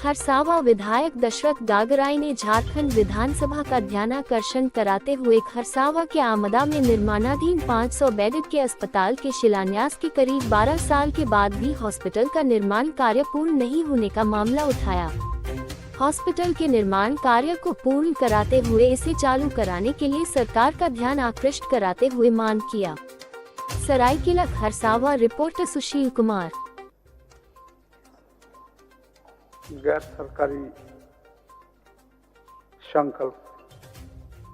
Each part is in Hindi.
खरसावां विधायक दशरथ गागराई ने झारखंड विधानसभा का ध्यानाकर्षण कराते हुए खरसावां के आमदा में निर्माणाधीन 500 बेड के अस्पताल के शिलान्यास के करीब 12 साल के बाद भी हॉस्पिटल का निर्माण कार्य पूर्ण नहीं होने का मामला उठाया। हॉस्पिटल के निर्माण कार्य को पूर्ण कराते हुए इसे चालू कराने के लिए सरकार का ध्यान आकृष्ट कराते हुए मांग किया। सरायकेला खरसावां रिपोर्टर सुशील कुमार। गैर सरकारी संकल्प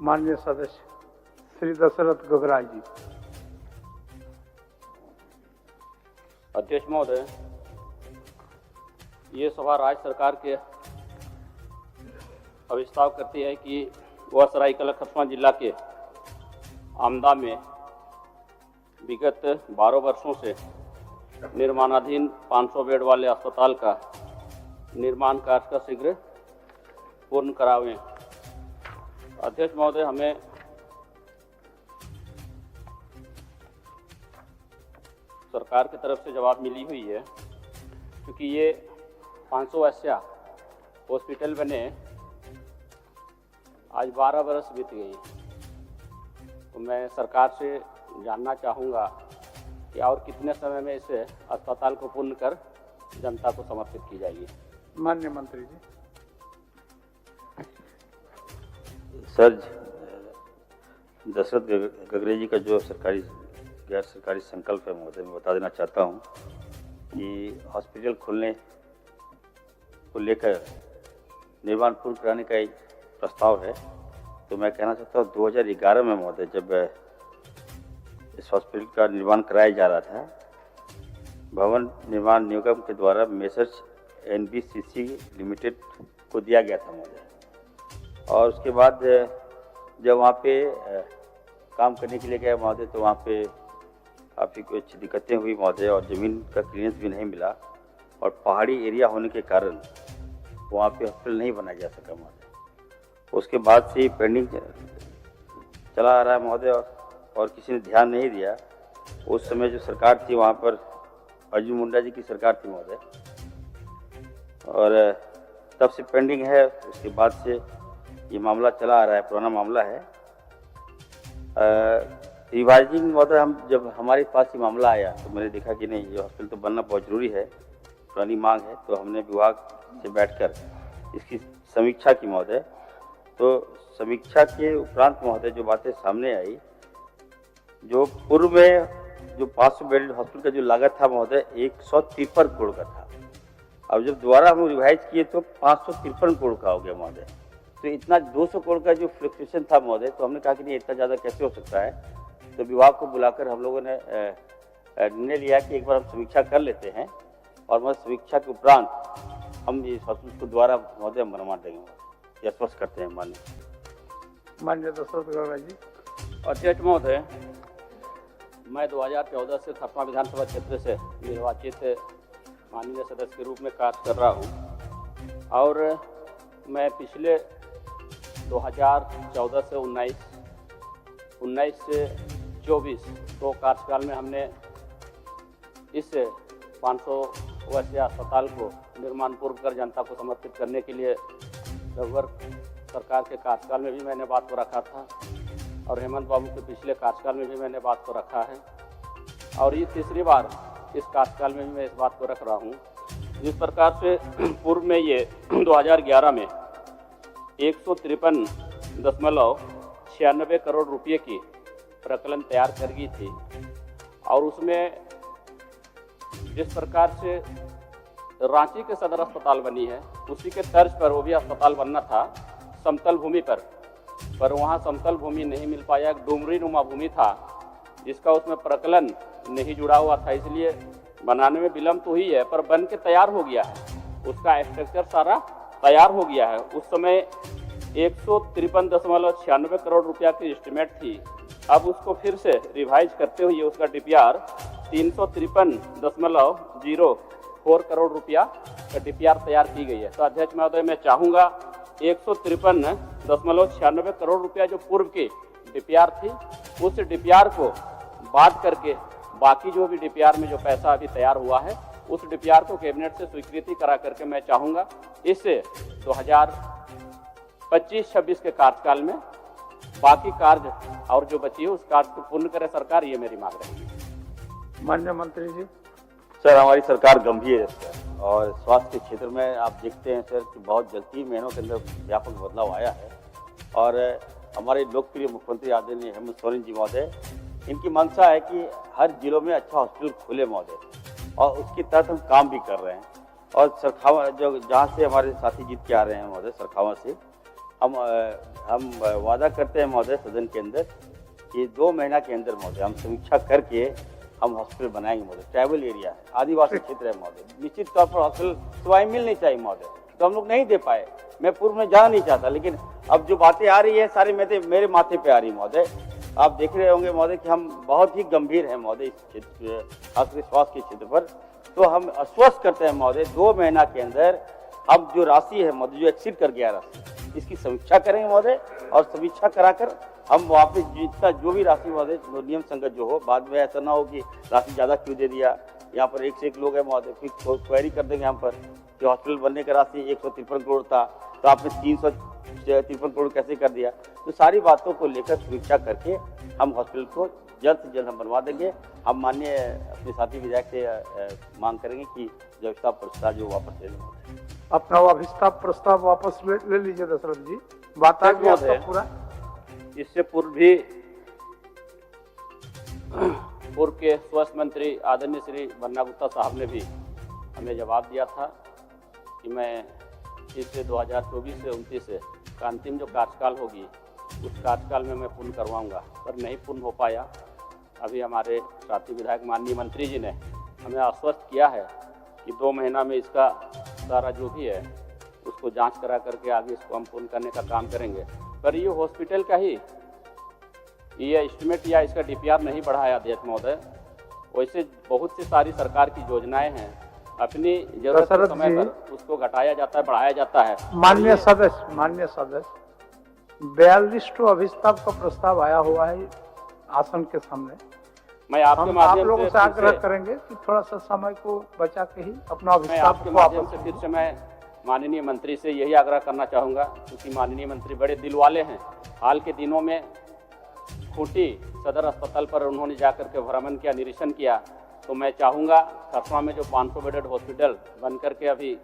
माननीय सदस्य श्री दशरथ गागराई जी। अध्यक्ष महोदय, ये सभा राज्य सरकार के अविस्ताव करती है कि वह सरायकेला खरसावां जिला के आमदा में विगत 12 वर्षों से निर्माणाधीन 500 बेड वाले अस्पताल का निर्माण कार्य का शीघ्र पूर्ण करावें। अध्यक्ष महोदय, हमें सरकार की तरफ से जवाब मिली हुई है, क्योंकि ये 500 वर्षीय हॉस्पिटल बने आज 12 वर्ष बीत गई। तो मैं सरकार से जानना चाहूँगा कि और कितने समय में इस अस्पताल को पूर्ण कर जनता को समर्पित की जाएगी। माननीय मंत्री जी। सर, दशरथ गागराई जी का जो गैर सरकारी संकल्प है महोदय, मैं बता देना चाहता हूँ कि हॉस्पिटल खोलने को लेकर निर्माण पूर्ण कराने का एक प्रस्ताव है। तो मैं कहना चाहता हूँ 2011 में महोदय, जब इस हॉस्पिटल का निर्माण कराया जा रहा था, भवन निर्माण निगम के द्वारा मेसर्स NBCC लिमिटेड को दिया गया था महोदय। और उसके बाद जब वहाँ पे काम करने के लिए गया महोदय, तो वहाँ पे काफ़ी कुछ दिक्कतें हुई महोदय, और ज़मीन का क्लियरेंस भी नहीं मिला, और पहाड़ी एरिया होने के कारण वहाँ पे हॉस्पिटल नहीं बनाया जा सका महोदय। उसके बाद से पेंडिंग चला आ रहा है महोदय, और किसी ने ध्यान नहीं दिया। उस समय जो सरकार थी वहाँ पर अर्जुन मुंडा जी की सरकार थी महोदय, और तब से पेंडिंग है। उसके बाद से ये मामला चला आ रहा है, पुराना मामला है। रिवाइजिंग महोदय, जब हमारे पास ये मामला आया तो मैंने देखा कि नहीं, ये हॉस्पिटल तो बनना बहुत ज़रूरी है, पुरानी मांग है। तो हमने विभाग से बैठकर इसकी समीक्षा की महोदय। तो समीक्षा के उपरांत महोदय जो बातें सामने आई, जो पूर्व में जो 500 बेड हॉस्पिटल का जो लागत था महोदय 153 करोड़ का था। अब जब दोबारा हम रिवाइज किए तो 553 करोड़ का हो गया महोदय। तो इतना 200 करोड़ का जो फ्लक्चुएशन था महोदय, तो हमने कहा कि नहीं, इतना ज़्यादा कैसे हो सकता है। तो विभाग को बुलाकर हम लोगों ने निर्णय लिया कि एक बार हम समीक्षा कर लेते हैं, और मैं समीक्षा के उपरांत हम इस हॉस्पिटल को दोबारा महोदय मरम्मत देंगे, यह स्पष्ट करते हैं माननीय दशरथ गागराई जी। अध्यक्ष महोदय, मैं 2014 से खरसावां विधानसभा क्षेत्र से निर्वाचित माननीय सदस्य के रूप में कार्य कर रहा हूँ, और मैं पिछले 2014 से 19 से 24 तो कार्यकाल में हमने इस 500 वर्षीय अस्पताल को निर्माण पूर्व कर जनता को समर्पित करने के लिए लगभग सरकार के कार्यकाल में भी मैंने बात को रखा था, और हेमंत बाबू के पिछले कार्यकाल में भी मैंने बात को रखा है, और ये तीसरी बार इस कार्यकाल में भी मैं इस बात को रख रहा हूँ। जिस प्रकार से पूर्व में ये 2011 में 153.96 करोड़ रुपये की प्रकलन तैयार कर गई थी, और उसमें जिस प्रकार से रांची के सदर अस्पताल बनी है, उसी के तर्ज पर वो भी अस्पताल बनना था समतल भूमि पर वहाँ समतल भूमि नहीं मिल पाया। एक डूमरी नुमा भूमि था जिसका उसमें प्रकलन नहीं जुड़ा हुआ था, इसलिए बनाने में विलम्ब तो हुई है, पर बन के तैयार हो गया है, उसका स्ट्रक्चर सारा तैयार हो गया है। उस समय 153.96 करोड़ रुपया की एस्टिमेट थी। अब उसको फिर से रिवाइज करते हुए उसका DPR 353.04 करोड़ रुपया का DPR तैयार की गई है। तो अध्यक्ष महोदय, मैं चाहूँगा 153.96 करोड़ रुपया जो पूर्व की DPR थी, उस DPR को बात करके बाकी जो भी DPR में जो पैसा अभी तैयार हुआ है उस डीपीआर को कैबिनेट से स्वीकृति करा करके मैं चाहूँगा इससे 2025-26 के कार्यकाल में बाकी कार्य और जो बची है उस कार्य को पूर्ण करे सरकार, ये मेरी मांग रहेगी। माननीय मंत्री जी। सर, हमारी सरकार गंभीर है सर, और स्वास्थ्य के क्षेत्र में आप देखते हैं सर कि बहुत जल्दी महीनों के अंदर व्यापक बदलाव आया है। और हमारे लोकप्रिय मुख्यमंत्री आदरणीय हेमंत सोरेन जी महोदय, इनकी मंशा है कि हर जिलों में अच्छा हॉस्पिटल खुले महोदय, और उसके तहत हम काम भी कर रहे हैं। और सरखावा जो जहाँ से हमारे साथी जीत के आ रहे हैं महोदय, सरखावा से हम वादा करते हैं महोदय सदन के अंदर कि 2 महीना के अंदर महोदय हम समीक्षा करके हम हॉस्पिटल बनाएंगे महोदय। ट्राइबल एरिया है, आदिवासी क्षेत्र है महोदय, निश्चित तौर पर हॉस्पिटल सेवाएं मिलनी चाहिए महोदय, तो हम लोग नहीं दे पाए। मैं पूर्व में जाना नहीं चाहता, लेकिन अब जो बातें आ रही है सारी मेरे माथे पे आ रही महोदय। आप देख रहे होंगे महोदय कि हम बहुत ही गंभीर हैं महोदय इस क्षेत्र, खासकर स्वास्थ्य के क्षेत्र पर। तो हम आश्वस्त करते हैं महोदय 2 महीना के अंदर अब जो राशि है महोदय, जो एक्सीड कर गया राशि, इसकी समीक्षा करेंगे महोदय, और समीक्षा कराकर हम वापस जितना जो भी राशि महोदय नियम संगत जो हो, बाद में ऐसा ना हो कि राशि ज़्यादा क्यों दे दिया, यहाँ पर 1 से 1 लोग हैं महोदय, फिर क्वेरी कर देंगे हम पर कि हॉस्पिटल बनने का राशि 153 करोड़ था, तो आपने 353 करोड़ कैसे कर दिया। तो सारी बातों को लेकर समीक्षा करके हम हॉस्पिटल को जल्द से जल्द हम बनवा देंगे। हम माननीय अपने साथी विधायक से मांग करेंगे कि जो अभिस्ताव प्रस्ताव जो वापस ले लें। अपना वो अभिस्ताव प्रस्ताव वापस ले लीजिए दशरथ जी। बात आ गया आपका पूरा। इससे पूर्व भी पूर्व के स्वास्थ्य मंत्री आदरणीय श्री बन्ना गुप्ता साहब ने भी हमें जवाब दिया था कि मैं इससे 2024 से 29 का अंतिम जो कार्यकाल होगी उस कार्यकाल में मैं पूर्ण करवाऊंगा, पर नहीं पूर्ण हो पाया। अभी हमारे साथी विधायक माननीय मंत्री जी ने हमें आश्वस्त किया है कि 2 महीना में इसका सारा जो भी है उसको जांच करा करके आगे इसको हम पूर्ण करने का काम करेंगे। पर ये हॉस्पिटल का ही ये एस्टिमेट या इसका डीपीआर नहीं बढ़ाया अध्यक्ष महोदय। वैसे बहुत सी सारी सरकार की योजनाएं हैं, अपनी जरूरत के समय पर उसको घटाया जाता है, बढ़ाया जाता है। माननीय सदस्य 42 अभिस्ताव का प्रस्ताव आया हुआ है आसन के सामने। मैं आपके माध्यम आप लोगों से आग्रह करेंगे कि थोड़ा सा समय को बचा के ही अपना अभिस्ताव आपके माध्यम से फिर से मैं माननीय मंत्री से यही आग्रह करना चाहूँगा, क्योंकि माननीय मंत्री बड़े दिल वाले हैं। हाल के दिनों में खूंटी सदर अस्पताल पर उन्होंने जाकर के भ्रमण किया, निरीक्षण किया। तो मैं चाहूँगा खरसवा में जो 500 बेडेड हॉस्पिटल बन करके अभी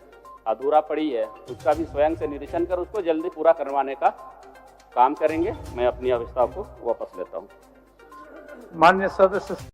अधूरा पड़ी है, उसका भी स्वयं से निरीक्षण कर उसको जल्दी पूरा करवाने का काम करेंगे। मैं अपनी अभिस्ताव को वापस लेता हूँ। माननीय सदस्य